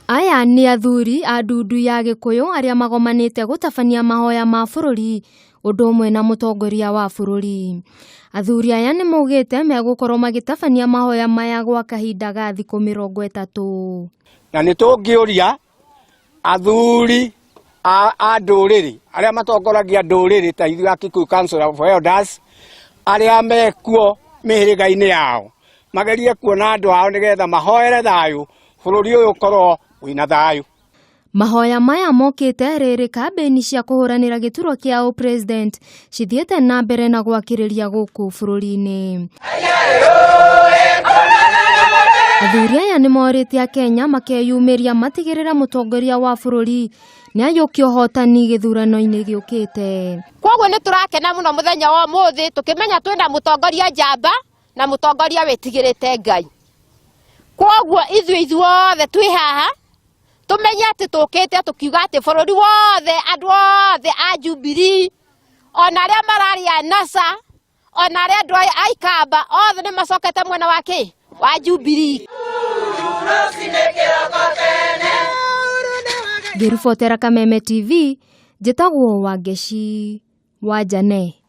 Aya nĩ athuri a ndundu ya Gĩkũyũ arĩa magomanĩte gũtabania mahoya ma bũrũri ũndũ ũmwe na mũtongoria wa bũrũri. Athuri aya nĩ maugĩte megũkorwo magĩtabania mahoya maya gwa kahinda ga thikũ 30. Na nĩ tũngĩũria athuri a ndũrĩrĩ arĩa matongoragia ndũrĩrĩ ta ithuĩ a Kikuyu Council of Elders arĩa mekuo mĩhĩrĩga-inĩ yao magerie kuona andũ ao nĩgetha mahoere thayũ bũrũri ũyũ ũkorwo wĩna thayũ. Mahoya maya mokĩte rĩrĩ kambĩni cia kũhũranĩra gĩturwa kĩa president cithiĩte na mbere na gwakĩrĩria gũkũ bũrũri-inĩ. Athuri aya nĩ morĩte Akenya makeyumĩria matigĩrĩra mũtongoria wa bũrũri nĩ ayũkia ũhotani gĩthurano-inĩ gĩũkĩte. Koguo nĩ tũrakena mũno mũthenya wa ũmũthĩ tũkĩmenya twĩna mũtongoria njamba na mũtongoria wĩtigĩrĩte Ngai. Koguo ithuothe twĩ haha tumenye atĩ tũkĩte tukiuga atĩ bũrũri wothe andũ othe a Jubilee ona arĩa mararia NASA ona arĩa andũ a Ikamba othe nĩ macokete mwena wake wa Jubilee. Ngĩribotera Kameme TV njĩtagwo Wangeci Wanjane.